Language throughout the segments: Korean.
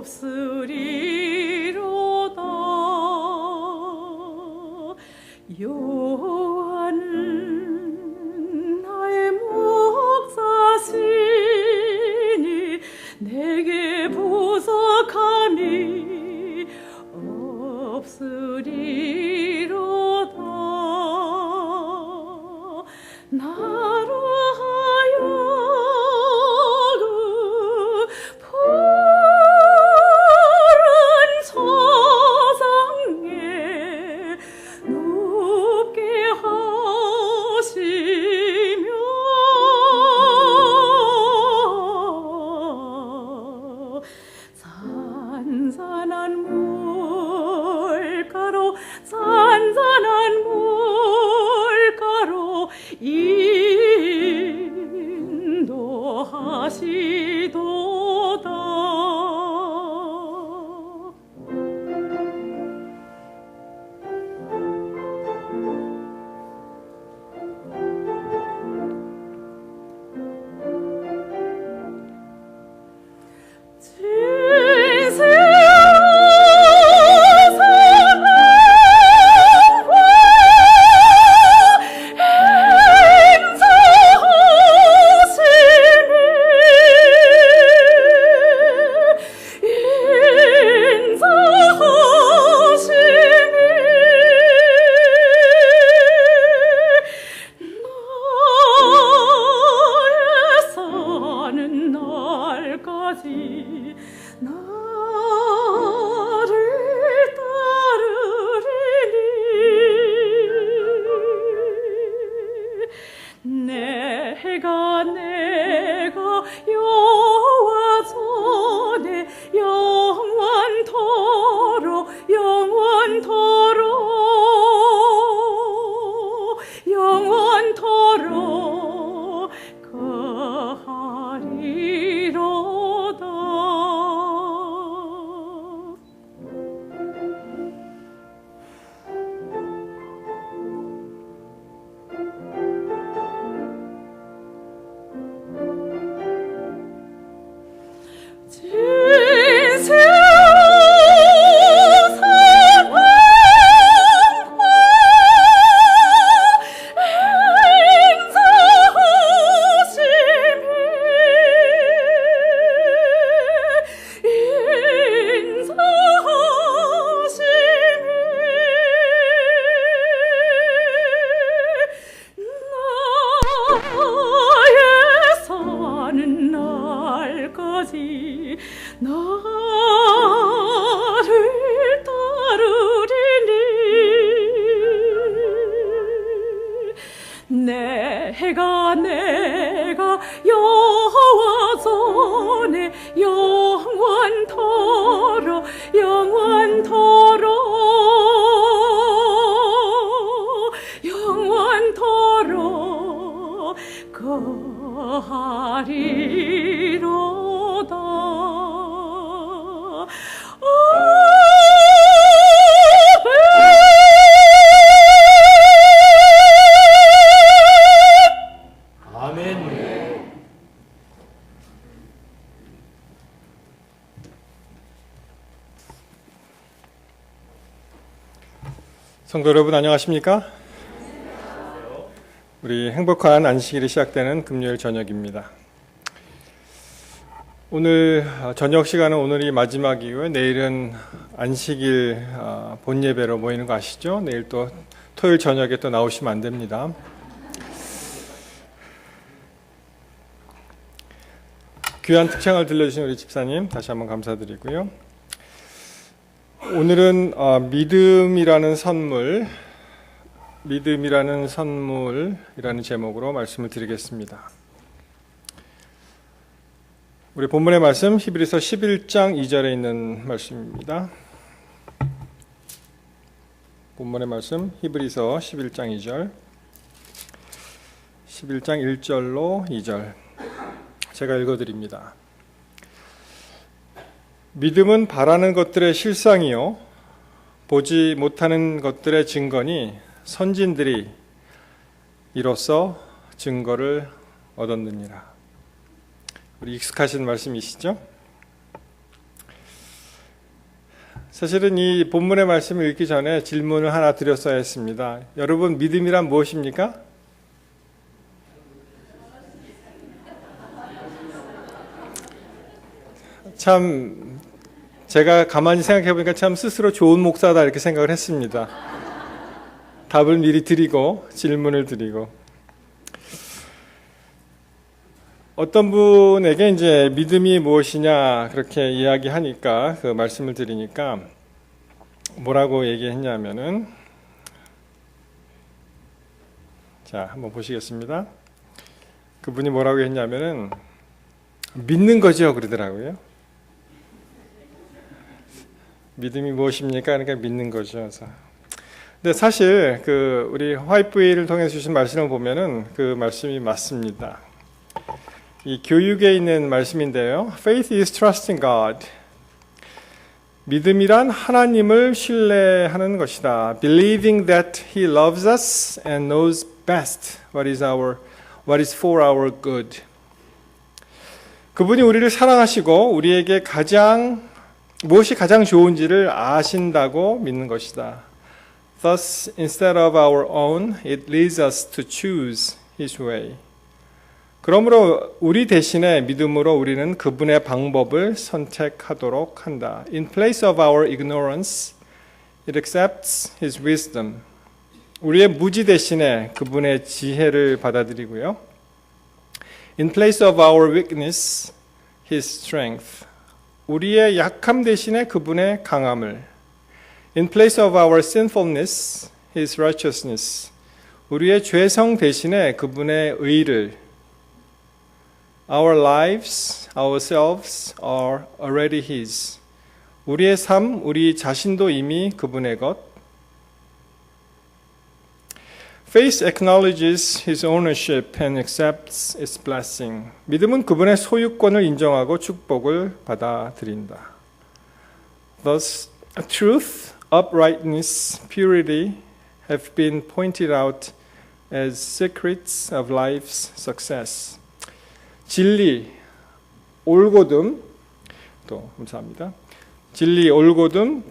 없으리로다. 여호와는 나의 목자시니 내게 부족함이 없으리로다. 나로 하여금 푸른 초장에 눕게 하시며 잔잔한 물가로 인도하시도다. 내가 여호와 전에 영원토록 거하리로다. 나를 따르리니 내가 여호와 전에 영원토록 거하리로다. 성도 여러분 안녕하십니까? 우리 행복한 안식일이 시작되는 금요일 저녁입니다. 오늘 저녁 시간은 오늘이 마지막이고요. 내일은 안식일 본예배로 모이는 거 아시죠? 내일 또 토요일 저녁에 또 나오시면 안 됩니다. 귀한 특창을 들려주신 우리 집사님 다시 한번 감사드리고요. 오늘은 믿음이라는 선물이라는 제목으로 말씀을 드리겠습니다. 우리 본문의 말씀 히브리서 11장 2절에 있는 말씀입니다. 본문의 말씀 히브리서 11장 2절 11장 1절로 2절 제가 읽어드립니다. 믿음은 바라는 것들의 실상이요 보지 못하는 것들의 증거니 선진들이 이로써 증거를 얻었느니라. 우리 익숙하신 말씀이시죠? 사실은 이 본문의 말씀을 읽기 전에 질문을 하나 드렸어야 했습니다. 여러분, 믿음이란 무엇입니까? 참 제가 가만히 생각해 보니까 참 스스로 좋은 목사다 이렇게 생각을 했습니다. 답을 미리 드리고 질문을 드리고, 어떤 분에게 이제 믿음이 무엇이냐 그렇게 이야기하니까, 그 말씀을 드리니까 뭐라고 얘기했냐면은, 자 한번 보시겠습니다. 그분이 뭐라고 했냐면은 믿는 거죠 그러더라고요. 믿음이 무엇입니까? 그러니까 믿는 거죠. 그래서 근데 사실 그 우리 화이트웨이를 통해 주신 말씀을 보면은 그 말씀이 맞습니다. 이 교육에 있는 말씀인데요. Faith is trusting God. 믿음이란 하나님을 신뢰하는 것이다. Believing that He loves us and knows best what is for our good. 그분이 우리를 사랑하시고 우리에게 무엇이 가장 좋은지를 아신다고 믿는 것이다. Thus, instead of our own, it leads us to choose His way. 그러므로 우리 대신에 믿음으로 우리는 그분의 방법을 선택하도록 한다. In place of our ignorance, it accepts His wisdom. 우리의 무지 대신에 그분의 지혜를 받아들이고요. In place of our weakness, His strength. 우리의 약함 대신에 그분의 강함을. In place of our sinfulness, His righteousness. 우리의 죄성 대신에 그분의 의를. Our lives, ourselves are already His. 우리의 삶, 우리 자신도 이미 그분의 것. Faith acknowledges His ownership and accepts its blessing. 믿음은 그분의 소유권을 인정하고 축복을 받아들인다. Thus, truth, uprightness, purity have been pointed out as secrets of life's success. 진리, 올곧음, 또 감사합니다. 진리, 올곧음,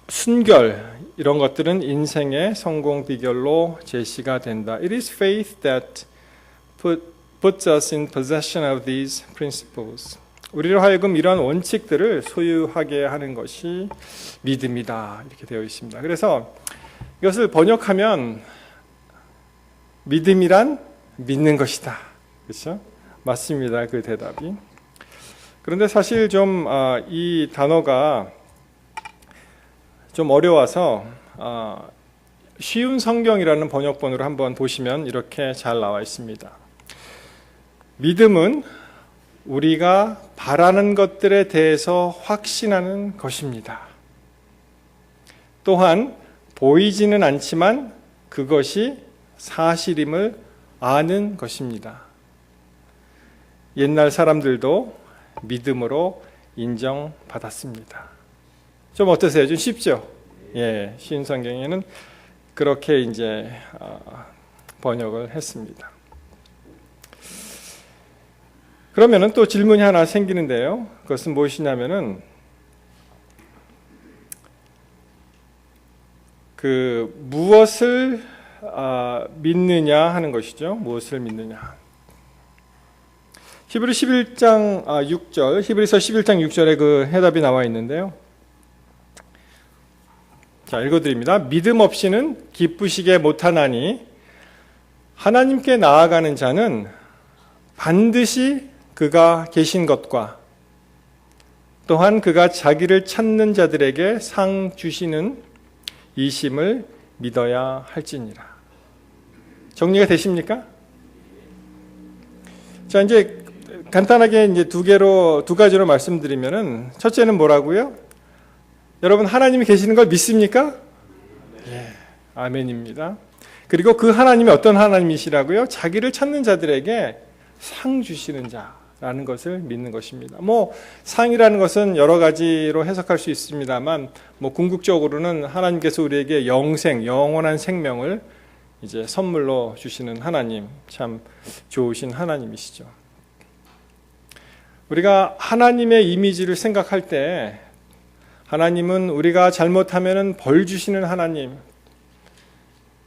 순결, 이런 것들은 인생의 성공 비결로 제시가 된다. It is faith that puts us in possession of these principles. 우리로 하여금 이러한 원칙들을 소유하게 하는 것이 믿음이다. 이렇게 되어 있습니다. 그래서 이것을 번역하면 믿음이란 믿는 것이다. 그렇죠? 맞습니다. 그 대답이. 그런데 사실 좀 이 단어가 좀 어려워서 쉬운 성경이라는 번역본으로 한번 보시면 이렇게 잘 나와 있습니다. 믿음은 우리가 바라는 것들에 대해서 확신하는 것입니다. 또한 보이지는 않지만 그것이 사실임을 아는 것입니다. 옛날 사람들도 믿음으로 인정받았습니다. 좀 어떠세요? 좀 쉽죠? 예, 쉬운 성경에는 그렇게 이제 번역을 했습니다. 그러면은 또 질문이 하나 생기는데요. 그것은 무엇이냐면은 그 무엇을 믿느냐 하는 것이죠. 무엇을 믿느냐. 히브리서 11장 6절에 그 해답이 나와 있는데요. 자, 읽어드립니다. 믿음 없이는 기쁘시게 못하나니 하나님께 나아가는 자는 반드시 그가 계신 것과 또한 그가 자기를 찾는 자들에게 상 주시는 이심을 믿어야 할지니라. 정리가 되십니까? 자, 이제 간단하게 이제 두 가지로 말씀드리면은, 첫째는 뭐라고요? 여러분, 하나님이 계시는 걸 믿습니까? 예, 아멘입니다. 그리고 그 하나님이 어떤 하나님이시라고요? 자기를 찾는 자들에게 상 주시는 자라는 것을 믿는 것입니다. 상이라는 것은 여러 가지로 해석할 수 있습니다만, 궁극적으로는 하나님께서 우리에게 영원한 생명을 이제 선물로 주시는 하나님, 참 좋으신 하나님이시죠. 우리가 하나님의 이미지를 생각할 때 하나님은 우리가 잘못하면 벌 주시는 하나님.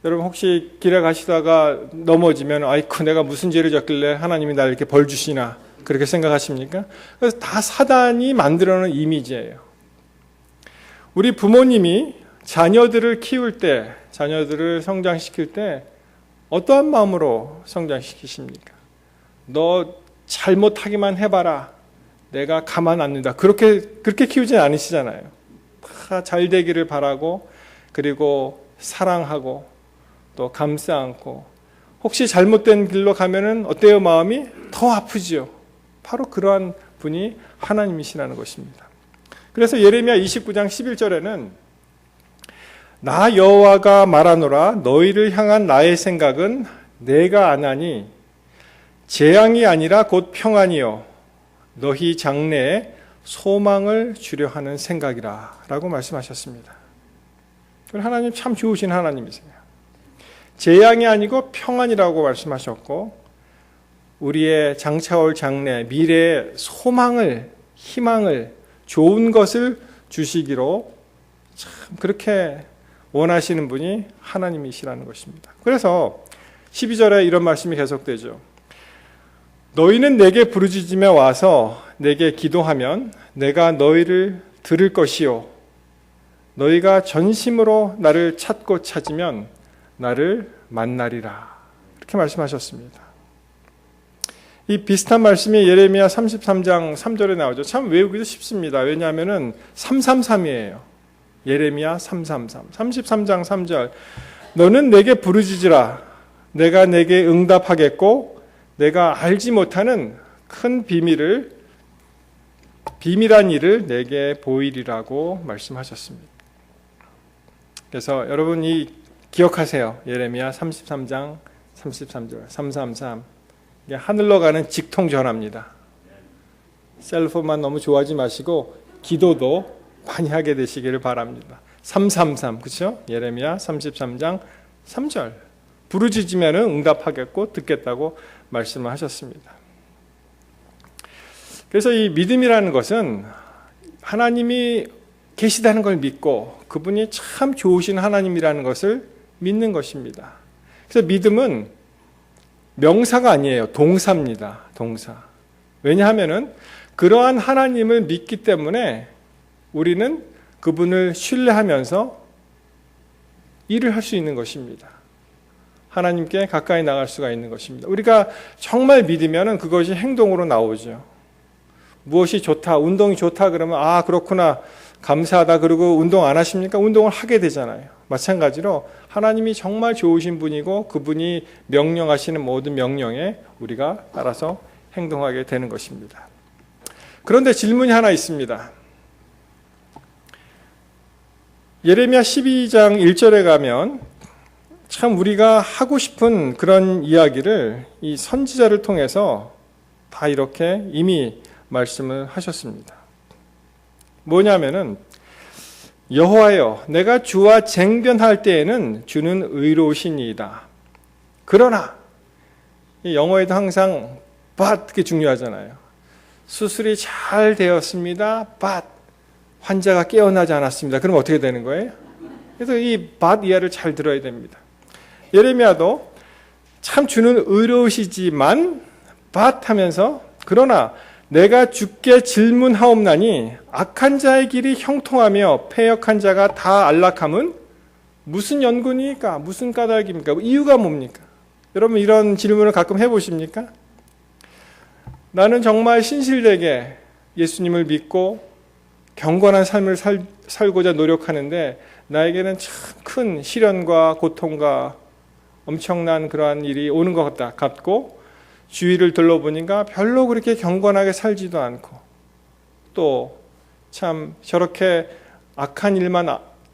여러분 혹시 길에 가시다가 넘어지면 아이쿠 내가 무슨 죄를 졌길래 하나님이 나를 이렇게 벌 주시나 그렇게 생각하십니까? 그래서 다 사단이 만들어놓은 이미지예요. 우리 부모님이 자녀들을 키울 때, 자녀들을 성장시킬 때 어떠한 마음으로 성장시키십니까? 너 잘못하기만 해봐라. 내가 가만 안 둔다. 그렇게 키우진 않으시잖아요. 다 잘 되기를 바라고, 그리고 사랑하고, 또 감싸 안고, 혹시 잘못된 길로 가면은 어때요? 마음이 더 아프지요. 바로 그러한 분이 하나님이시라는 것입니다. 그래서 예레미야 29장 11절에는 나 여호와가 말하노라 너희를 향한 나의 생각은 내가 아나니 재앙이 아니라 곧 평안이요 너희 장래에 소망을 주려 하는 생각이라 라고 말씀하셨습니다. 하나님 참 좋으신 하나님이세요. 재앙이 아니고 평안이라고 말씀하셨고 우리의 장차올 장래, 미래의 소망을, 희망을, 좋은 것을 주시기로 참 그렇게 원하시는 분이 하나님이시라는 것입니다. 그래서 12절에 이런 말씀이 계속되죠. 너희는 내게 부르짖으며 와서 내게 기도하면 내가 너희를 들을 것이요 너희가 전심으로 나를 찾고 찾으면 나를 만나리라. 이렇게 말씀하셨습니다. 이 비슷한 말씀이 예레미야 33장 3절에 나오죠. 참 외우기도 쉽습니다. 왜냐하면 333이에요. 예레미야 333. 33장 3절. 너는 내게 부르짖으라. 내가 내게 응답하겠고 내가 알지 못하는 큰 비밀한 일을 내게 보이리라고 말씀하셨습니다. 그래서 여러분이 기억하세요. 예레미야 33장 33절 333. 이게 하늘로 가는 직통 전화입니다. 셀폰만 너무 좋아하지 마시고 기도도 많이 하게 되시기를 바랍니다. 333 그렇죠? 예레미야 33장 3절 부르짖으면 응답하겠고 듣겠다고 말씀을 하셨습니다. 그래서 이 믿음이라는 것은 하나님이 계시다는 걸 믿고 그분이 참 좋으신 하나님이라는 것을 믿는 것입니다. 그래서 믿음은 명사가 아니에요. 동사입니다. 동사. 왜냐하면 그러한 하나님을 믿기 때문에 우리는 그분을 신뢰하면서 일을 할 수 있는 것입니다. 하나님께 가까이 나갈 수가 있는 것입니다. 우리가 정말 믿으면 그것이 행동으로 나오죠. 무엇이 좋다, 운동이 좋다 그러면 아 그렇구나 감사하다 그러고 운동 안 하십니까? 운동을 하게 되잖아요. 마찬가지로 하나님이 정말 좋으신 분이고 그분이 명령하시는 모든 명령에 우리가 따라서 행동하게 되는 것입니다. 그런데 질문이 하나 있습니다. 예레미야 12장 1절에 가면 참 우리가 하고 싶은 그런 이야기를 이 선지자를 통해서 다 이렇게 이미 말씀을 하셨습니다. 뭐냐면은 여호와여 내가 주와 쟁변할 때에는 주는 의로우시니이다. 그러나 이 영어에도 항상 but 그게 중요하잖아요. 수술이 잘 되었습니다. but 환자가 깨어나지 않았습니다. 그럼 어떻게 되는 거예요? 그래서 이 but 이하를 잘 들어야 됩니다. 예레미야도 참 주는 의로우시지만 but 하면서 그러나 내가 주께 질문하옵나니 악한 자의 길이 형통하며 패역한 자가 다 안락함은 무슨 연고니까? 무슨 까닭입니까? 이유가 뭡니까? 여러분 이런 질문을 가끔 해보십니까? 나는 정말 신실되게 예수님을 믿고 경건한 삶을 살고자 노력하는데 나에게는 참 큰 시련과 고통과 엄청난 그러한 일이 오는 것 같고 주위를 둘러보니까 별로 그렇게 경건하게 살지도 않고 또 참 저렇게 악한 일만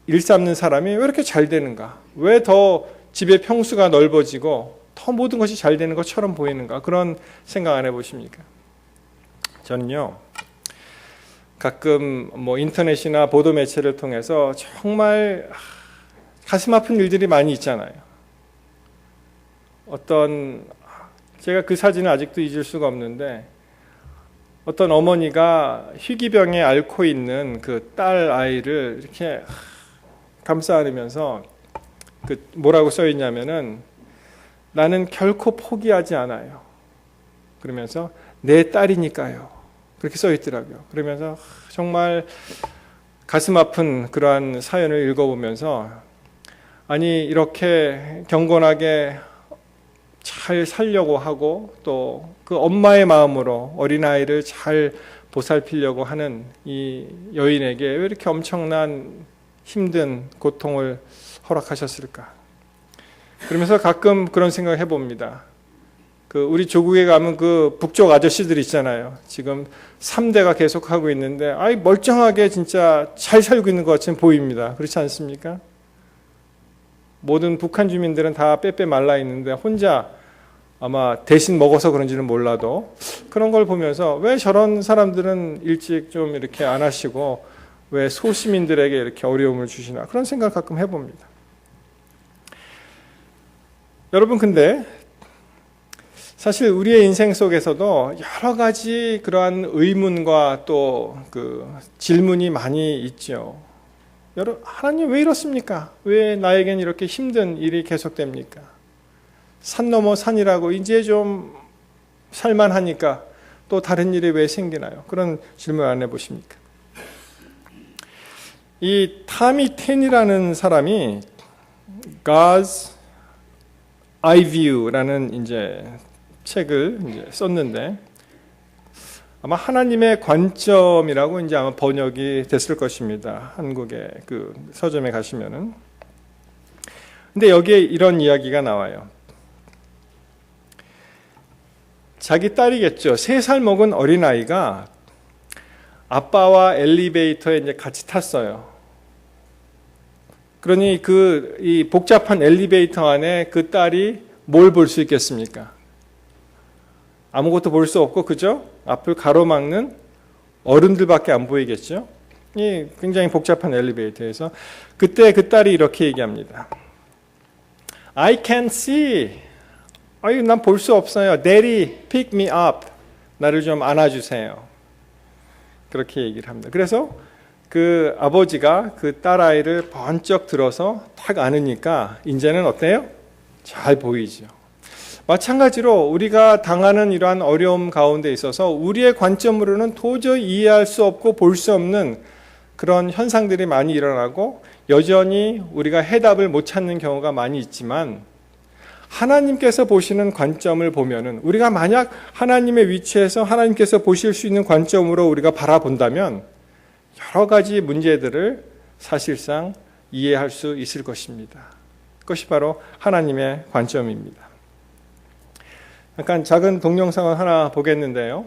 일삼는 사람이 왜 이렇게 잘 되는가? 왜 더 집의 평수가 넓어지고 더 모든 것이 잘 되는 것처럼 보이는가? 그런 생각 안 해보십니까? 저는요 가끔 뭐 인터넷이나 보도 매체를 통해서 정말 가슴 아픈 일들이 많이 있잖아요. 제가 그 사진을 아직도 잊을 수가 없는데 어떤 어머니가 희귀병에 앓고 있는 그 딸 아이를 이렇게 감싸 안으면서 그 뭐라고 써 있냐면은 나는 결코 포기하지 않아요. 그러면서 내 딸이니까요. 그렇게 써 있더라고요. 그러면서 정말 가슴 아픈 그러한 사연을 읽어보면서 아니 이렇게 경건하게 잘 살려고 하고 또 그 엄마의 마음으로 어린아이를 잘 보살피려고 하는 이 여인에게 왜 이렇게 엄청난 힘든 고통을 허락하셨을까? 그러면서 가끔 그런 생각을 해봅니다. 그 우리 조국에 가면 그 북쪽 아저씨들 있잖아요. 지금 3대가 계속하고 있는데 아이 멀쩡하게 진짜 잘 살고 있는 것 같이 보입니다. 그렇지 않습니까? 모든 북한 주민들은 다 빼빼 말라 있는데 혼자 아마 대신 먹어서 그런지는 몰라도 그런 걸 보면서 왜 저런 사람들은 일찍 좀 이렇게 안 하시고 왜 소시민들에게 이렇게 어려움을 주시나 그런 생각 가끔 해봅니다. 여러분 근데 사실 우리의 인생 속에서도 여러 가지 그러한 의문과 또 그 질문이 많이 있죠. 하나님 왜 이렇습니까? 왜 나에겐 이렇게 힘든 일이 계속됩니까? 산 넘어 산이라고 이제 좀 살만하니까 또 다른 일이 왜 생기나요? 그런 질문 안 해보십니까? 이 타미 텐이라는 사람이 God's Eye View라는 이제 책을 이제 썼는데 아마 하나님의 관점이라고 이제 아마 번역이 됐을 것입니다. 한국의 그 서점에 가시면은. 근데 여기에 이런 이야기가 나와요. 자기 딸이겠죠. 3살 먹은 어린아이가 아빠와 엘리베이터에 이제 같이 탔어요. 그러니 이 복잡한 엘리베이터 안에 그 딸이 뭘 볼 수 있겠습니까? 아무것도 볼 수 없고, 그죠? 앞을 가로막는 어른들밖에 안 보이겠죠? 이 굉장히 복잡한 엘리베이터에서 그때 그 딸이 이렇게 얘기합니다. I can see. 난 볼 수 없어요. Daddy, pick me up. 나를 좀 안아주세요. 그렇게 얘기를 합니다. 그래서 그 아버지가 그 딸아이를 번쩍 들어서 탁 안으니까 이제는 어때요? 잘 보이죠. 마찬가지로 우리가 당하는 이러한 어려움 가운데 있어서 우리의 관점으로는 도저히 이해할 수 없고 볼 수 없는 그런 현상들이 많이 일어나고 여전히 우리가 해답을 못 찾는 경우가 많이 있지만 하나님께서 보시는 관점을 보면은 우리가 만약 하나님의 위치에서 하나님께서 보실 수 있는 관점으로 우리가 바라본다면 여러 가지 문제들을 사실상 이해할 수 있을 것입니다. 그것이 바로 하나님의 관점입니다. 약간 작은 동영상을 하나 보겠는데요.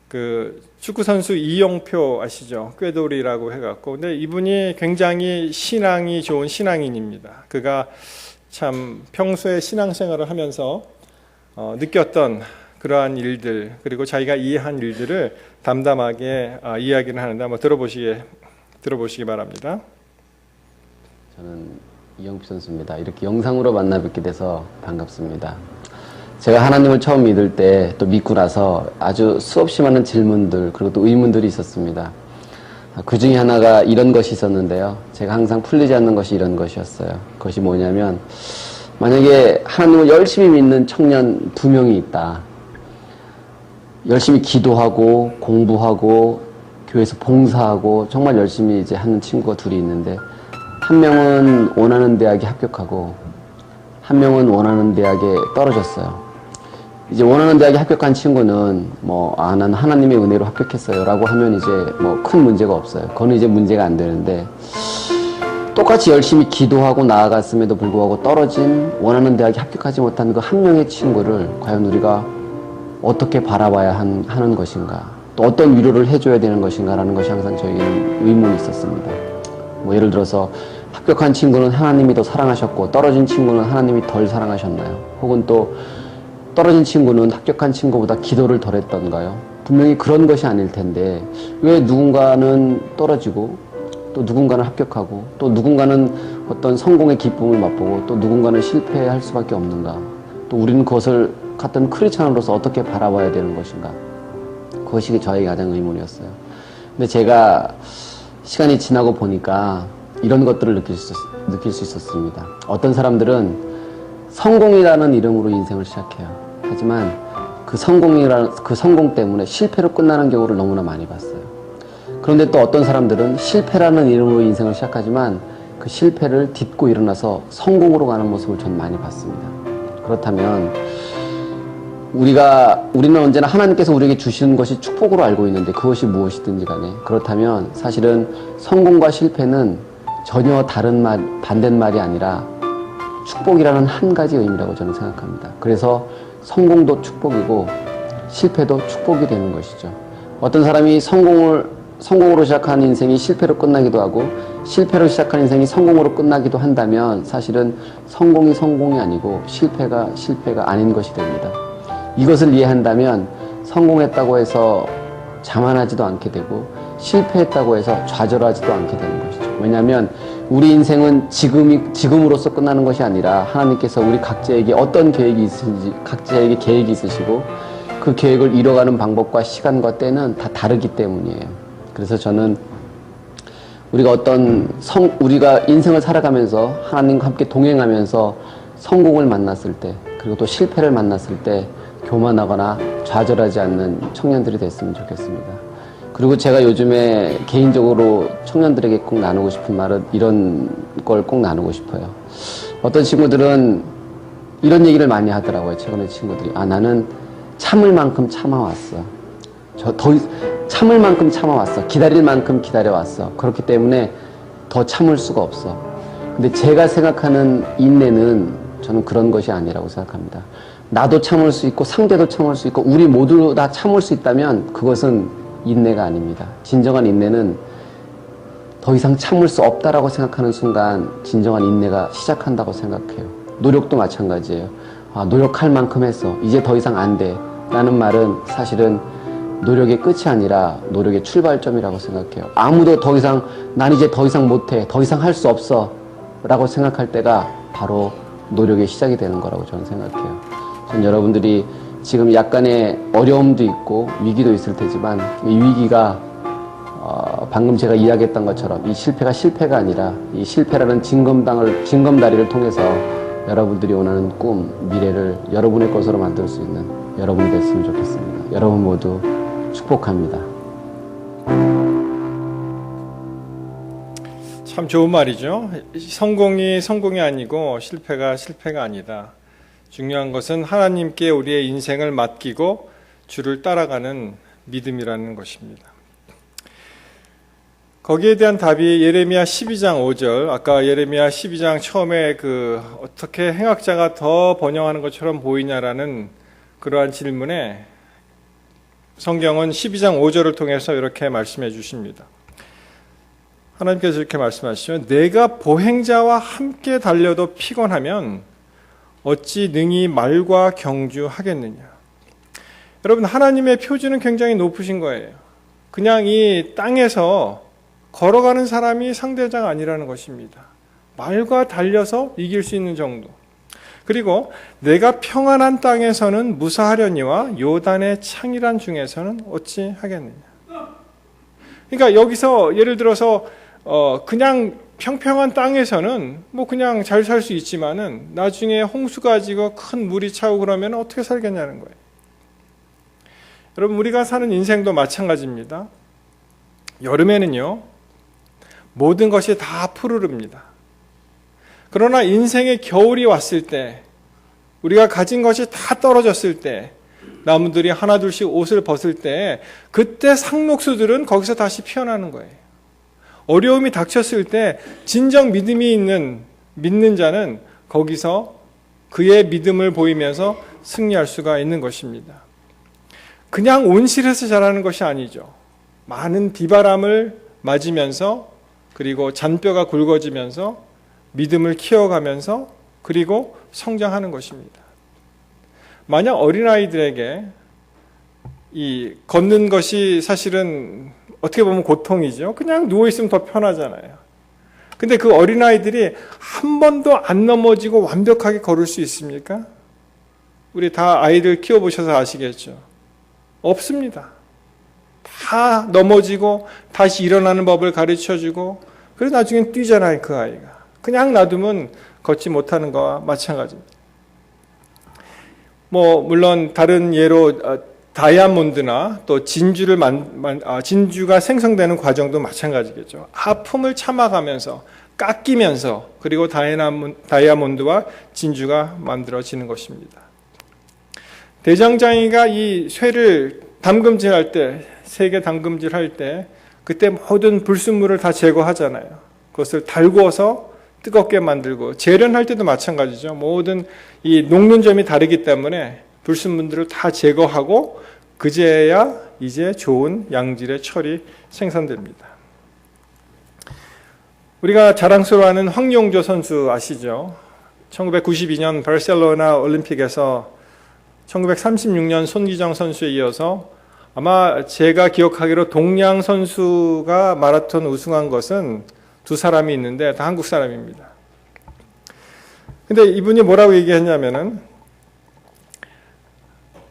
그 축구 선수 이용표 아시죠? 꾀돌이라고 해갖고 근데 이분이 굉장히 신앙이 좋은 신앙인입니다. 그가 참 평소에 신앙생활을 하면서 느꼈던 그러한 일들 그리고 자기가 이해한 일들을 담담하게 이야기를 하는데 한번 들어보시기 바랍니다. 저는 이영표 선수입니다. 이렇게 영상으로 만나 뵙게 돼서 반갑습니다. 제가 하나님을 처음 믿을 때 또 믿고 나서 아주 수없이 많은 질문들 그리고 또 의문들이 있었습니다. 그 중에 하나가 이런 것이 있었는데요. 제가 항상 풀리지 않는 것이 이런 것이었어요. 그것이 뭐냐면 만약에 하나님을 열심히 믿는 청년 2명이 있다. 열심히 기도하고 공부하고 교회에서 봉사하고 정말 열심히 이제 하는 친구가 둘이 있는데 한 명은 원하는 대학에 합격하고 한 명은 원하는 대학에 떨어졌어요. 이제 원하는 대학에 합격한 친구는 난 하나님의 은혜로 합격했어요 라고 하면 이제 큰 문제가 없어요. 그거는 이제 문제가 안 되는데 똑같이 열심히 기도하고 나아갔음에도 불구하고 떨어진 원하는 대학에 합격하지 못한 그 한 명의 친구를 과연 우리가 어떻게 바라봐야 하는 것인가 또 어떤 위로를 해줘야 되는 것인가 라는 것이 항상 저희는 의문이 있었습니다. 예를 들어서 합격한 친구는 하나님이 더 사랑하셨고 떨어진 친구는 하나님이 덜 사랑하셨나요? 혹은 또 떨어진 친구는 합격한 친구보다 기도를 덜 했던가요? 분명히 그런 것이 아닐 텐데 왜 누군가는 떨어지고 또 누군가는 합격하고 또 누군가는 어떤 성공의 기쁨을 맛보고 또 누군가는 실패할 수밖에 없는가? 또 우리는 그것을 같은 크리스찬으로서 어떻게 바라봐야 되는 것인가? 그것이 저에게 가장 의문이었어요. 근데 제가 시간이 지나고 보니까 이런 것들을 느낄 수 있었습니다. 어떤 사람들은 성공이라는 이름으로 인생을 시작해요. 하지만 그 성공 때문에 실패로 끝나는 경우를 너무나 많이 봤어요. 그런데 또 어떤 사람들은 실패라는 이름으로 인생을 시작하지만 그 실패를 딛고 일어나서 성공으로 가는 모습을 전 많이 봤습니다. 그렇다면 우리는 언제나 하나님께서 우리에게 주시는 것이 축복으로 알고 있는데 그것이 무엇이든지 간에 그렇다면 사실은 성공과 실패는 전혀 반대말이 아니라 축복이라는 한 가지 의미라고 저는 생각합니다. 그래서 성공도 축복이고 실패도 축복이 되는 것이죠. 어떤 사람이 성공으로 시작한 인생이 실패로 끝나기도 하고 실패로 시작한 인생이 성공으로 끝나기도 한다면 사실은 성공이 아니고 실패가 아닌 것이 됩니다. 이것을 이해한다면 성공했다고 해서 자만하지도 않게 되고 실패했다고 해서 좌절하지도 않게 되는 것이죠. 왜냐하면 우리 인생은 지금으로서 끝나는 것이 아니라 하나님께서 우리 각자에게 어떤 계획이 있으신지 각자에게 계획이 있으시고 그 계획을 이뤄가는 방법과 시간과 때는 다 다르기 때문이에요. 그래서 저는 우리가 인생을 살아가면서 하나님과 함께 동행하면서 성공을 만났을 때 그리고 또 실패를 만났을 때 교만하거나 좌절하지 않는 청년들이 됐으면 좋겠습니다. 그리고 제가 요즘에 개인적으로 청년들에게 꼭 나누고 싶은 말은 이런 걸 꼭 나누고 싶어요. 어떤 친구들은 이런 얘기를 많이 하더라고요. 최근에 친구들이 나는 참을 만큼 참아왔어. 참을 만큼 참아왔어. 기다릴 만큼 기다려왔어. 그렇기 때문에 더 참을 수가 없어. 근데 제가 생각하는 인내는 저는 그런 것이 아니라고 생각합니다. 나도 참을 수 있고 상대도 참을 수 있고 우리 모두 다 참을 수 있다면 그것은 인내가 아닙니다. 진정한 인내는 더 이상 참을 수 없다라고 생각하는 순간 진정한 인내가 시작한다고 생각해요. 노력도 마찬가지예요. 노력할 만큼 했어. 이제 더 이상 안 돼. 라는 말은 사실은 노력의 끝이 아니라 노력의 출발점이라고 생각해요. 아무도 난 이제 더 이상 못해. 더 이상 할 수 없어. 라고 생각할 때가 바로 노력의 시작이 되는 거라고 저는 생각해요. 전 여러분들이 지금 약간의 어려움도 있고 위기도 있을 테지만 이 위기가 방금 제가 이야기했던 것처럼 이 실패가 아니라 이 실패라는 징검다리를 통해서 여러분들이 원하는 꿈, 미래를 여러분의 것으로 만들 수 있는 여러분이 됐으면 좋겠습니다. 여러분 모두 축복합니다. 참 좋은 말이죠. 성공이 아니고 실패가 아니다. 중요한 것은 하나님께 우리의 인생을 맡기고 주를 따라가는 믿음이라는 것입니다. 거기에 대한 답이 예레미야 12장 5절, 아까 예레미야 12장 처음에 어떻게 행악자가 더 번영하는 것처럼 보이냐라는 그러한 질문에 성경은 12장 5절을 통해서 이렇게 말씀해 주십니다. 하나님께서 이렇게 말씀하시죠. 내가 보행자와 함께 달려도 피곤하면 어찌 능히 말과 경주하겠느냐. 여러분, 하나님의 표준은 굉장히 높으신 거예요. 그냥 이 땅에서 걸어가는 사람이 상대자가 아니라는 것입니다. 말과 달려서 이길 수 있는 정도. 그리고 내가 평안한 땅에서는 무사하려니와 요단의 창이란 중에서는 어찌 하겠느냐. 그러니까 여기서 예를 들어서 그냥 평평한 땅에서는 그냥 잘 살 수 있지만은 나중에 홍수가 지고 큰 물이 차고 그러면 어떻게 살겠냐는 거예요. 여러분, 우리가 사는 인생도 마찬가지입니다. 여름에는요, 모든 것이 다 푸르릅니다. 그러나 인생의 겨울이 왔을 때, 우리가 가진 것이 다 떨어졌을 때, 나무들이 하나둘씩 옷을 벗을 때, 그때 상록수들은 거기서 다시 피어나는 거예요. 어려움이 닥쳤을 때 진정 믿는 자는 거기서 그의 믿음을 보이면서 승리할 수가 있는 것입니다. 그냥 온실에서 자라는 것이 아니죠. 많은 비바람을 맞으면서 그리고 잔뼈가 굵어지면서 믿음을 키워가면서 그리고 성장하는 것입니다. 만약 어린아이들에게 이 걷는 것이 사실은 어떻게 보면 고통이죠. 그냥 누워있으면 더 편하잖아요. 근데 그 어린아이들이 한 번도 안 넘어지고 완벽하게 걸을 수 있습니까? 우리 다 아이들 키워보셔서 아시겠죠. 없습니다. 다 넘어지고 다시 일어나는 법을 가르쳐주고 그래서 나중엔 뛰잖아요. 그 아이가. 그냥 놔두면 걷지 못하는 거와 마찬가지입니다. 물론 다른 예로 다이아몬드나 또 진주가 생성되는 과정도 마찬가지겠죠. 아픔을 참아가면서 깎이면서 그리고 다이아몬드와 진주가 만들어지는 것입니다. 대장장이가 이 쇠를 담금질할 때, 세계 담금질할 때 그때 모든 불순물을 다 제거하잖아요. 그것을 달구어서 뜨겁게 만들고 재련할 때도 마찬가지죠. 모든 이 녹는점이 다르기 때문에 불순물들을 다 제거하고 그제야 이제 좋은 양질의 철이 생산됩니다. 우리가 자랑스러워하는 황용조 선수 아시죠? 1992년 바르셀로나 올림픽에서 1936년 손기정 선수에 이어서 아마 제가 기억하기로 동양 선수가 마라톤 우승한 것은 두 사람이 있는데 다 한국 사람입니다. 근데 이분이 뭐라고 얘기했냐면은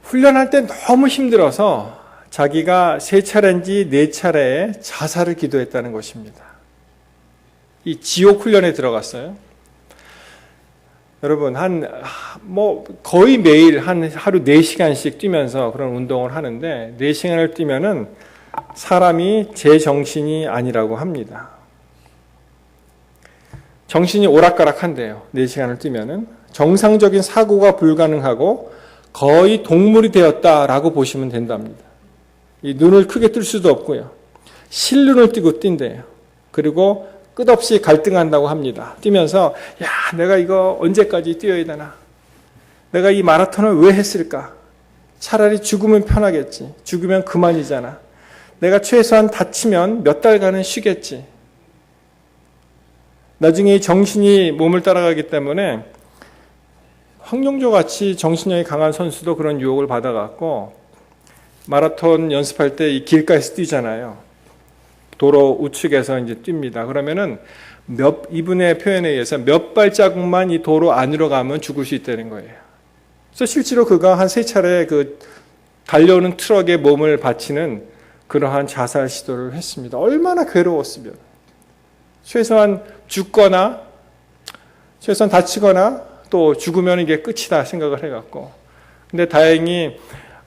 훈련할 때 너무 힘들어서 자기가 3차례인지 4차례에 자살을 기도했다는 것입니다. 이 지옥 훈련에 들어갔어요. 여러분, 거의 매일 하루 4시간씩 뛰면서 그런 운동을 하는데 4시간을 뛰면은 사람이 제정신이 아니라고 합니다. 정신이 오락가락한데요. 4시간을 뛰면은 정상적인 사고가 불가능하고 거의 동물이 되었다라고 보시면 된답니다. 이 눈을 크게 뜰 수도 없고요. 실눈을 뜨고 뛴대요. 그리고 끝없이 갈등한다고 합니다. 뛰면서 내가 이거 언제까지 뛰어야 되나? 내가 이 마라톤을 왜 했을까? 차라리 죽으면 편하겠지. 죽으면 그만이잖아. 내가 최소한 다치면 몇 달간은 쉬겠지. 나중에 정신이 몸을 따라가기 때문에 황용조 같이 정신력이 강한 선수도 그런 유혹을 받아갖고 마라톤 연습할 때 이 길가에서 뛰잖아요. 도로 우측에서 이제 뜁니다. 그러면은 이분의 표현에 의해서 몇 발자국만 이 도로 안으로 가면 죽을 수 있다는 거예요. 그래서 실제로 그가 한 3차례 그 달려오는 트럭에 몸을 바치는 그러한 자살 시도를 했습니다. 얼마나 괴로웠으면. 최소한 죽거나, 최소한 다치거나, 또 죽으면 이게 끝이다 생각을 해갖고. 근데 다행히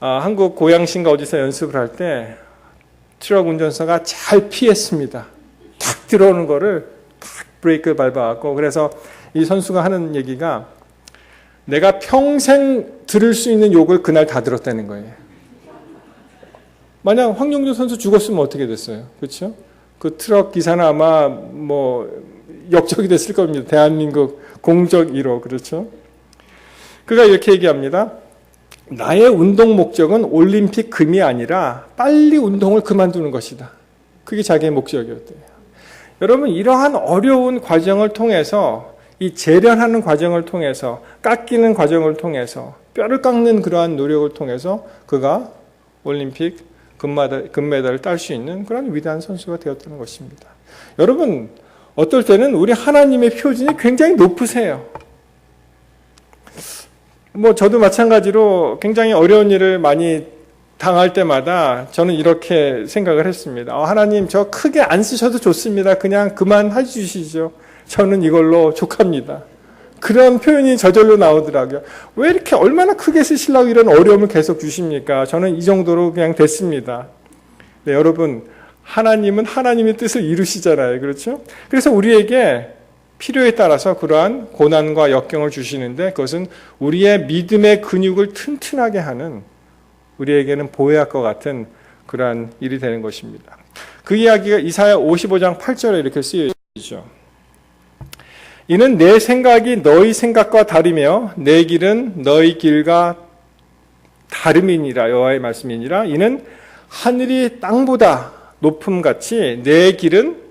한국 고양시인가 어디서 연습을 할 때 트럭 운전사가 잘 피했습니다. 탁 들어오는 거를 탁 브레이크를 밟아갖고. 그래서 이 선수가 하는 얘기가 내가 평생 들을 수 있는 욕을 그날 다 들었다는 거예요. 만약 황용조 선수 죽었으면 어떻게 됐어요? 그렇죠? 그 트럭 기사는 아마 역적이 됐을 겁니다. 대한민국 공적 1호. 그렇죠? 그가 이렇게 얘기합니다. 나의 운동 목적은 올림픽 금이 아니라 빨리 운동을 그만두는 것이다. 그게 자기의 목적이었대요. 여러분, 이러한 어려운 과정을 통해서, 이 재련하는 과정을 통해서, 깎이는 과정을 통해서, 뼈를 깎는 그러한 노력을 통해서 그가 올림픽 금메달을 딸 수 있는 그런 위대한 선수가 되었다는 것입니다. 여러분, 어떨 때는 우리 하나님의 표준이 굉장히 높으세요. 저도 마찬가지로 굉장히 어려운 일을 많이 당할 때마다 저는 이렇게 생각을 했습니다. 하나님, 저 크게 안 쓰셔도 좋습니다. 그냥 그만해 주시죠. 저는 이걸로 족합니다. 그런 표현이 저절로 나오더라고요. 왜 이렇게 얼마나 크게 쓰시려고 이런 어려움을 계속 주십니까? 저는 이 정도로 그냥 됐습니다. 네, 여러분, 하나님은 하나님의 뜻을 이루시잖아요. 그렇죠? 그래서 우리에게 필요에 따라서 그러한 고난과 역경을 주시는데 그것은 우리의 믿음의 근육을 튼튼하게 하는, 우리에게는 보혜할 것 같은 그러한 일이 되는 것입니다. 그 이야기가 이사야 55장 8절에 이렇게 쓰여 있죠. 이는 내 생각이 너희 생각과 다르며 내 길은 너희 길과 다름이니라. 여호와의 말씀이니라. 이는 하늘이 땅보다 높음같이 내 길은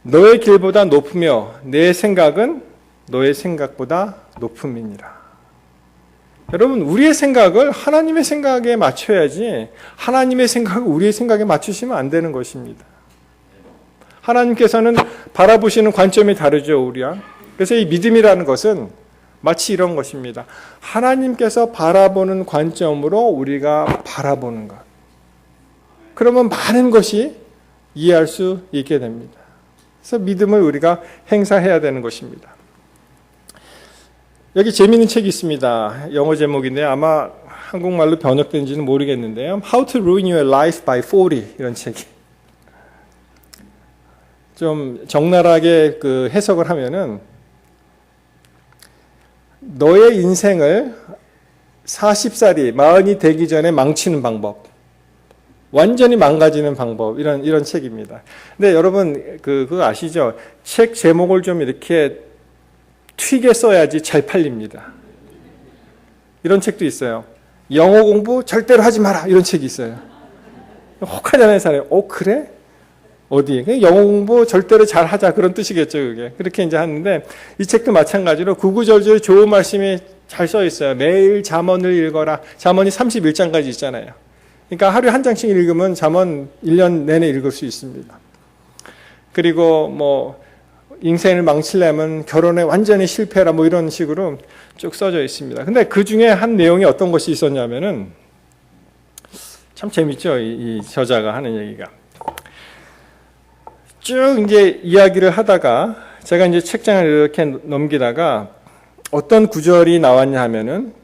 너의 길보다 높으며 내 생각은 너의 생각보다 높음이니라. 여러분, 우리의 생각을 하나님의 생각에 맞춰야지 하나님의 생각을 우리의 생각에 맞추시면 안 되는 것입니다. 하나님께서는 바라보시는 관점이 다르죠, 우리랑. 그래서 이 믿음이라는 것은 마치 이런 것입니다. 하나님께서 바라보는 관점으로 우리가 바라보는 것. 그러면 많은 것이 이해할 수 있게 됩니다. 그래서 믿음을 우리가 행사해야 되는 것입니다. 여기 재미있는 책이 있습니다. 영어 제목인데 아마 한국말로 번역된지는 모르겠는데요. How to Ruin Your Life by 40 이런 책이. 좀 적나라하게 그 해석을 하면은 너의 인생을 40살이 40이 되기 전에 망치는 방법, 완전히 망가지는 방법, 이런 책입니다. 근데 여러분 그거 아시죠? 책 제목을 좀 이렇게 튀게 써야지 잘 팔립니다. 이런 책도 있어요. 영어 공부 절대로 하지 마라 이런 책이 있어요. 혹하잖아요 사람이. 그래? 어디? 영어 공부 절대로 잘 하자 그런 뜻이겠죠 그게. 그렇게 이제 하는데 이 책도 마찬가지로 구구절절 좋은 말씀이 잘 써 있어요. 매일 잠언을 읽어라. 잠언이 31장까지 있잖아요. 그러니까 하루에 한 장씩 읽으면 잠언 1년 내내 읽을 수 있습니다. 그리고 뭐 인생을 망치려면 결혼에 완전히 실패라 뭐 이런 식으로 쭉 써져 있습니다. 근데 그 중에 한 내용이 어떤 것이 있었냐면은 참 재밌죠. 이 저자가 하는 얘기가. 쭉 이제 이야기를 하다가 제가 이제 책장을 이렇게 넘기다가 어떤 구절이 나왔냐 하면은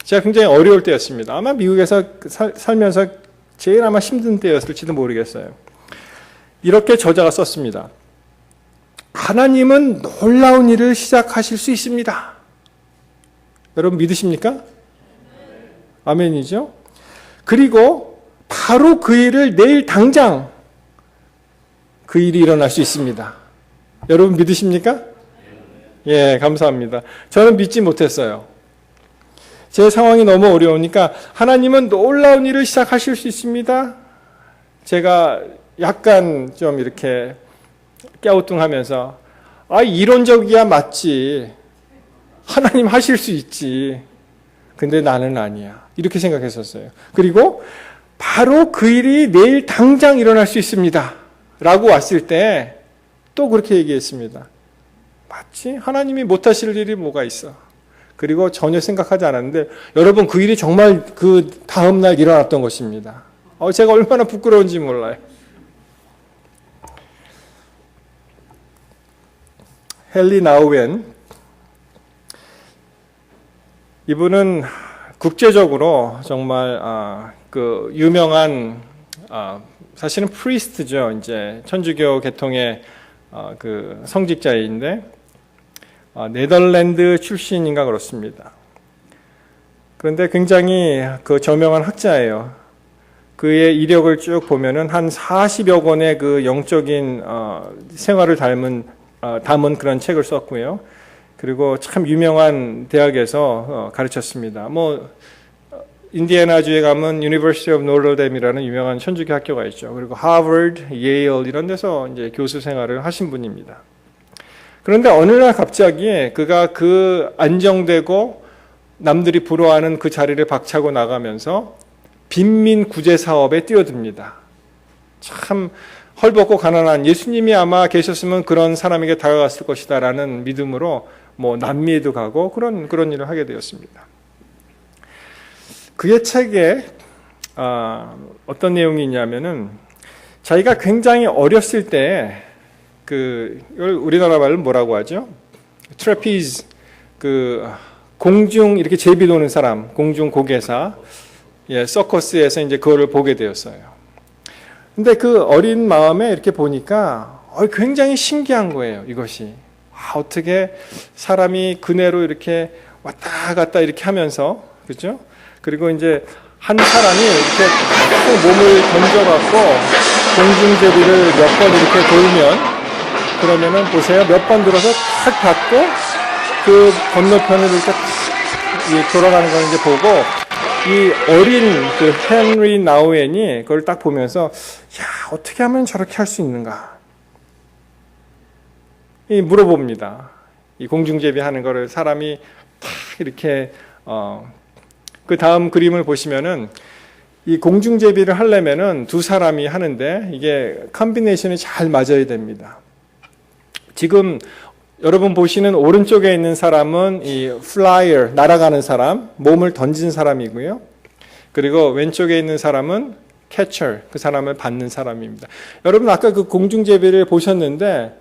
제가 굉장히 어려울 때였습니다. 아마 미국에서 살면서 제일 아마 힘든 때였을지도 모르겠어요. 이렇게 저자가 썼습니다. 하나님은 놀라운 일을 시작하실 수 있습니다. 여러분 믿으십니까? 아멘이죠? 그리고 바로 그 일을 내일 당장 그 일이 일어날 수 있습니다. 여러분 믿으십니까? 예, 감사합니다. 저는 믿지 못했어요. 제 상황이 너무 어려우니까 하나님은 놀라운 일을 시작하실 수 있습니다. 제가 약간 좀 이렇게 깨우뚱하면서 이론적이야 맞지. 하나님 하실 수 있지. 근데 나는 아니야. 이렇게 생각했었어요. 그리고 바로 그 일이 내일 당장 일어날 수 있습니다. 라고 왔을 때 또 그렇게 얘기했습니다. 맞지? 하나님이 못하실 일이 뭐가 있어. 그리고 전혀 생각하지 않았는데 여러분 그 일이 정말 그 다음날 일어났던 것입니다. 제가 얼마나 부끄러운지 몰라요. 헨리 나우엔 이분은 국제적으로 정말 그 유명한 사실은 프리스트죠. 이제 천주교 계통의 그 성직자인데 네덜란드 출신인가 그렇습니다. 그런데 굉장히 그 저명한 학자예요. 그의 이력을 쭉 보면은 한 40여 권의 그 영적인 생활을 담은 그런 책을 썼고요. 그리고 참 유명한 대학에서 가르쳤습니다. 뭐 인디애나주에 가면 University of Notre Dame이라는 유명한 천주교 학교가 있죠. 그리고 하버드, 예일 이런 데서 이제 교수 생활을 하신 분입니다. 그런데 어느 날 갑자기 그가 그 안정되고 남들이 부러워하는 그 자리를 박차고 나가면서 빈민 구제 사업에 뛰어듭니다. 참 헐벗고 가난한 예수님이 아마 계셨으면 그런 사람에게 다가갔을 것이다라는 믿음으로 뭐 남미에도 가고 그런 일을 하게 되었습니다. 그의 책에 어떤 내용이 있냐면은 자기가 굉장히 어렸을 때 이걸 우리나라 말로 뭐라고 하죠? 트래피즈 공중 이렇게 제비 도는 사람, 공중 고개사, 서커스에서 이제 그거를 보게 되었어요. 근데 그 어린 마음에 이렇게 보니까 굉장히 신기한 거예요, 이것이. 어떻게 사람이 그네로 이렇게 왔다 갔다 이렇게 하면서, 그죠? 그리고 이제 한 사람이 이렇게 몸을 던져갖고 공중제비를 몇 번 이렇게 돌면, 그러면은 보세요. 몇 번 들어서 탁 받고 그 건너편을 이렇게 탁 돌아가는 걸 이제 보고 이 어린 그 헨리 나우엔이 그걸 딱 보면서 어떻게 하면 저렇게 할 수 있는가? 물어봅니다. 이 공중제비 하는 거를 사람이 탁 이렇게 그 다음 그림을 보시면은 이 공중제비를 하려면은 두 사람이 하는데 이게 컨비네이션이 잘 맞아야 됩니다. 지금 여러분 보시는 오른쪽에 있는 사람은 이 플라이어, 날아가는 사람, 몸을 던진 사람이고요. 그리고 왼쪽에 있는 사람은 catcher, 그 사람을 받는 사람입니다. 여러분 아까 그 공중제비를 보셨는데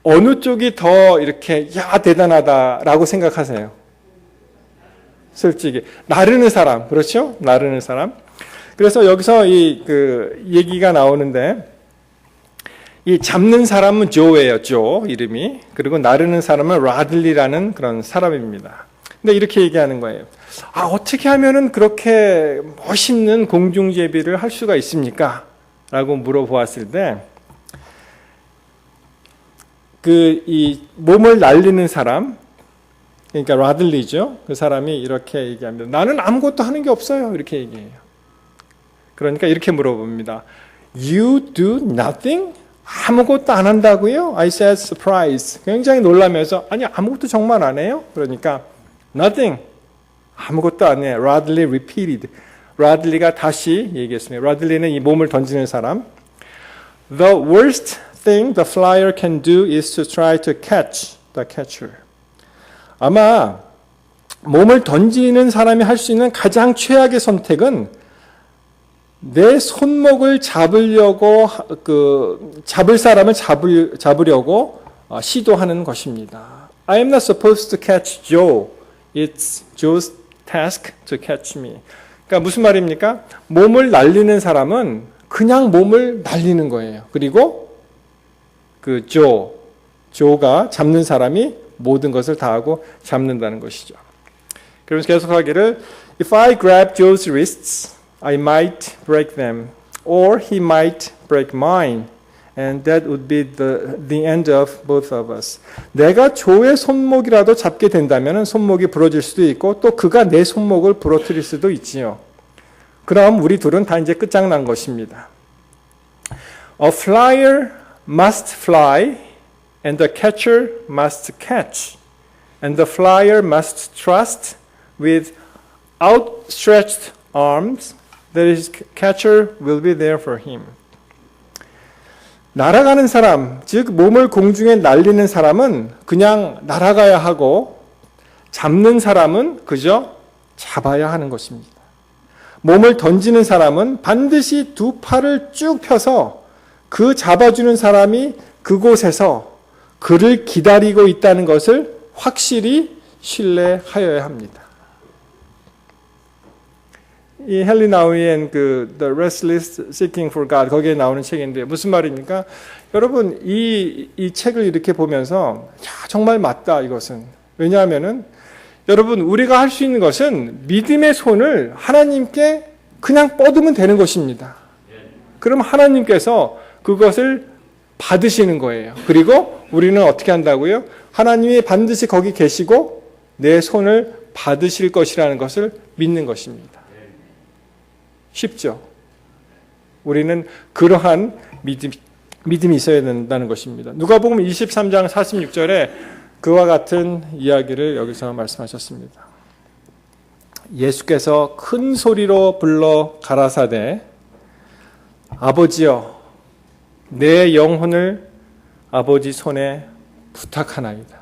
어느 쪽이 더 이렇게 야 대단하다라고 생각하세요? 솔직히 나르는 사람, 그렇죠? 나르는 사람. 그래서 여기서 그 얘기가 나오는데 이 잡는 사람은 조예요, 조 이름이. 그리고 나르는 사람은 라들리라는 그런 사람입니다. 근데 이렇게 얘기하는 거예요. 어떻게 하면은 그렇게 멋있는 공중제비를 할 수가 있습니까? 라고 물어보았을 때, 이 몸을 날리는 사람, 그러니까 라들리죠. 그 사람이 이렇게 얘기합니다. 나는 아무것도 하는 게 없어요. 이렇게 얘기해요. 그러니까 이렇게 물어봅니다. You do nothing? 아무것도 안 한다고요? I said surprise. 굉장히 놀라면서 아니 아무것도 정말 안 해요? 그러니까 nothing. 아무것도 안 해요. Radley repeated. 라들리가 다시 얘기했습니다. 라들리는 이 몸을 던지는 사람. The worst thing the flyer can do is to try to catch the catcher. 아마 몸을 던지는 사람이 할 수 있는 가장 최악의 선택은 내 손목을 잡으려고 잡을 사람을 잡으려고 시도하는 것입니다. I am not supposed to catch Joe. It's Joe's task to catch me. 그러니까 무슨 말입니까? 몸을 날리는 사람은 그냥 몸을 날리는 거예요. 그리고 조가 잡는 사람이 모든 것을 다 하고 잡는다는 것이죠. 그러면서 계속하기를 If I grab Joe's wrists, I might break them, or he might break mine, and that would be the end of both of us. 내가 조의 손목이라도 잡게 된다면 손목이 부러질 수도 있고 또 그가 내 손목을 부러뜨릴 수도 있지요. 그럼 우리 둘은 다 이제 끝장난 것입니다. A flyer must fly, and the catcher must catch, and the flyer must trust with outstretched arms that his catcher will be there for him. 날아가는 사람, 즉 몸을 공중에 날리는 사람은 그냥 날아가야 하고 잡는 사람은 그저 잡아야 하는 것입니다. 몸을 던지는 사람은 반드시 두 팔을 쭉 펴서 그 잡아주는 사람이 그곳에서 그를 기다리고 있다는 것을 확실히 신뢰하여야 합니다. 이 헨리 나우이의 The Restless Seeking for God 거기에 나오는 책인데 무슨 말입니까? 여러분 이 책을 이렇게 보면서 정말 맞다 이것은. 왜냐하면은 여러분 우리가 할 수 있는 것은 믿음의 손을 하나님께 그냥 뻗으면 되는 것입니다. 그럼 하나님께서 그것을 받으시는 거예요. 그리고 우리는 어떻게 한다고요? 하나님이 반드시 거기 계시고 내 손을 받으실 것이라는 것을 믿는 것입니다. 쉽죠? 우리는 그러한 믿음이 있어야 된다는 것입니다. 누가복음 23장 46절에 그와 같은 이야기를 여기서 말씀하셨습니다. 예수께서 큰 소리로 불러 가라사대 아버지여 내 영혼을 아버지 손에 부탁하나이다.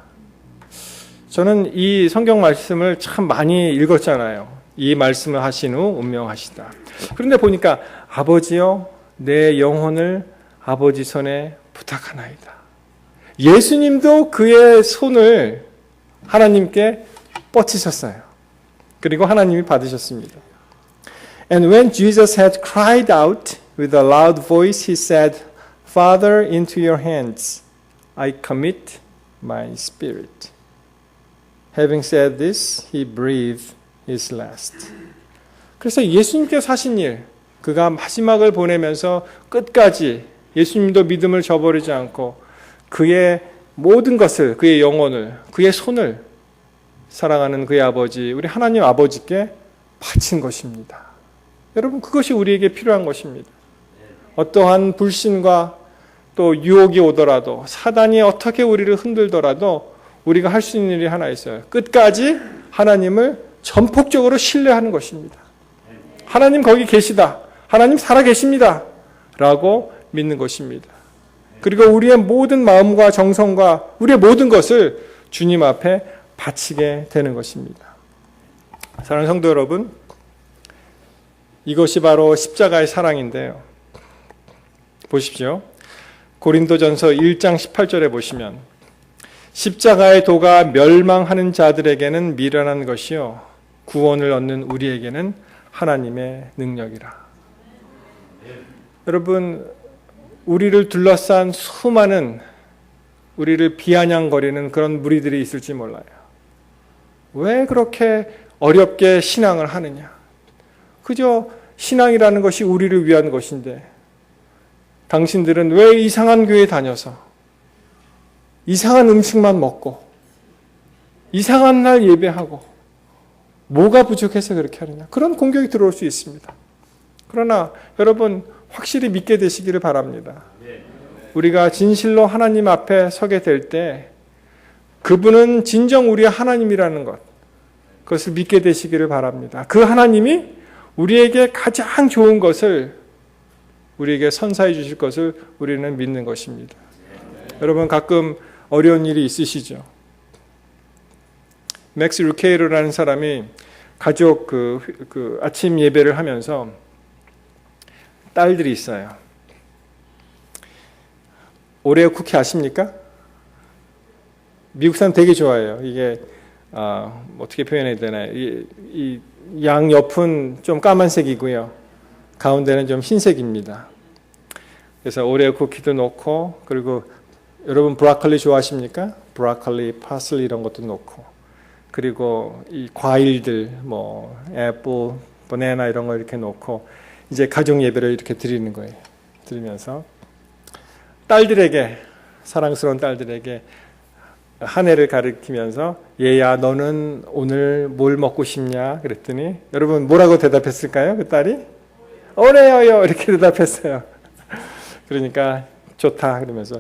저는 이 성경 말씀을 참 많이 읽었잖아요. 이 말씀을 하신 후 운명하시다. 그런데 보니까 아버지여 내 영혼을 아버지 손에 부탁하나이다. 예수님도 그의 손을 하나님께 뻗치셨어요. 그리고 하나님이 받으셨습니다. And when Jesus had cried out with a loud voice, he said, Father, into your hands I commit my spirit. Having said this, he breathed his last. 그래서 예수님께서 하신 일, 그가 마지막을 보내면서 끝까지 예수님도 믿음을 저버리지 않고 그의 모든 것을, 그의 영혼을, 그의 손을 사랑하는 그의 아버지, 우리 하나님 아버지께 바친 것입니다. 여러분 그것이 우리에게 필요한 것입니다. 어떠한 불신과 또 유혹이 오더라도 사단이 어떻게 우리를 흔들더라도 우리가 할 수 있는 일이 하나 있어요. 끝까지 하나님을 전폭적으로 신뢰하는 것입니다. 하나님 거기 계시다. 하나님 살아 계십니다. 라고 믿는 것입니다. 그리고 우리의 모든 마음과 정성과 우리의 모든 것을 주님 앞에 바치게 되는 것입니다. 사랑하는 성도 여러분, 이것이 바로 십자가의 사랑인데요. 보십시오. 고린도전서 1장 18절에 보시면 십자가의 도가 멸망하는 자들에게는 미련한 것이요 구원을 얻는 우리에게는 하나님의 능력이라. 여러분, 우리를 둘러싼 수많은 우리를 비아냥거리는 그런 무리들이 있을지 몰라요. 왜 그렇게 어렵게 신앙을 하느냐? 그저 신앙이라는 것이 우리를 위한 것인데 당신들은 왜 이상한 교회 다녀서 이상한 음식만 먹고 이상한 날 예배하고 뭐가 부족해서 그렇게 하느냐? 그런 공격이 들어올 수 있습니다. 그러나 여러분 확실히 믿게 되시기를 바랍니다. 우리가 진실로 하나님 앞에 서게 될 때 그분은 진정 우리의 하나님이라는 것, 그것을 믿게 되시기를 바랍니다. 그 하나님이 우리에게 가장 좋은 것을 우리에게 선사해 주실 것을 우리는 믿는 것입니다. 여러분 가끔 어려운 일이 있으시죠? 맥스 루케이로라는 사람이 가족 그 아침 예배를 하면서 딸들이 있어요. 오레오 쿠키 아십니까? 미국 사람 되게 좋아해요. 이게 어떻게 표현해야 되나요? 이 양 옆은 좀 까만색이고요. 가운데는 좀 흰색입니다. 그래서 오레오 쿠키도 넣고 그리고 여러분 브로콜리 좋아하십니까? 브로콜리, 파슬리 이런 것도 넣고 그리고 이 과일들 뭐 애플, 바나나 이런 거 이렇게 넣고 이제 가족 예배를 이렇게 드리는 거예요. 드리면서 딸들에게 사랑스러운 딸들에게 한 해를 가리키면서 얘야 너는 오늘 뭘 먹고 싶냐 그랬더니 여러분 뭐라고 대답했을까요? 그 딸이 오레오요 이렇게 대답했어요. 그러니까 좋다 그러면서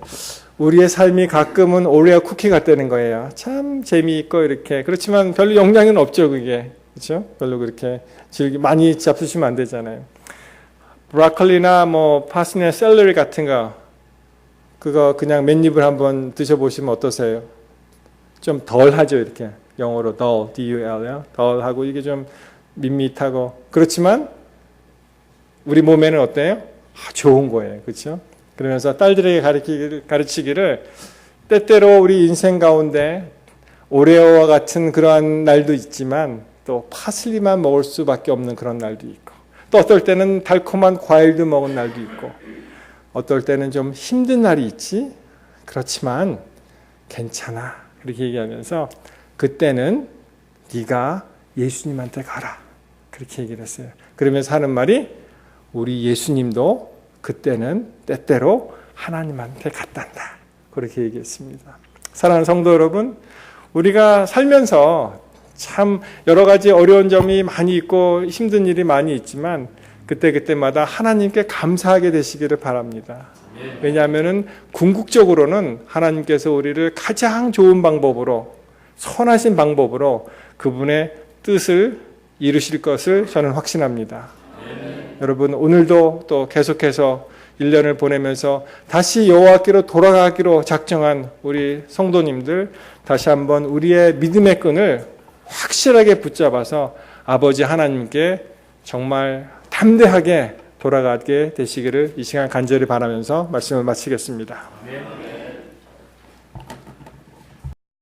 우리의 삶이 가끔은 오레오 쿠키 같다는 거예요. 참 재미있고 이렇게 그렇지만 별로 영향은 없죠 그게. 그렇죠? 별로 그렇게 많이 잡수시면 안 되잖아요. 브로콜리나 뭐 파슬리나 샐러리 같은 거 그거 그냥 맨입을 한번 드셔보시면 어떠세요? 좀 덜 하죠 이렇게 영어로 dull, D-U-L요. 덜 하고 이게 좀 밋밋하고 그렇지만 우리 몸에는 어때요? 좋은 거예요. 그렇죠? 그러면서 딸들에게 가르치기를 때때로 우리 인생 가운데 오레오와 같은 그러한 날도 있지만 또 파슬리만 먹을 수밖에 없는 그런 날도 있고 또 어떨 때는 달콤한 과일도 먹은 날도 있고 어떨 때는 좀 힘든 날이 있지 그렇지만 괜찮아 그렇게 얘기하면서 그때는 네가 예수님한테 가라 그렇게 얘기를 했어요. 그러면서 하는 말이 우리 예수님도 그때는 때때로 하나님한테 갔단다 그렇게 얘기했습니다. 사랑하는 성도 여러분, 우리가 살면서 참 여러 가지 어려운 점이 많이 있고 힘든 일이 많이 있지만 그때마다 하나님께 감사하게 되시기를 바랍니다. 왜냐하면 궁극적으로는 하나님께서 우리를 가장 좋은 방법으로 선하신 방법으로 그분의 뜻을 이루실 것을 저는 확신합니다. 여러분 오늘도 또 계속해서 1년을 보내면서 다시 여호와께로 돌아가기로 작정한 우리 성도님들 다시 한번 우리의 믿음의 끈을 확실하게 붙잡아서 아버지 하나님께 정말 담대하게 돌아가게 되시기를 이 시간 간절히 바라면서 말씀을 마치겠습니다.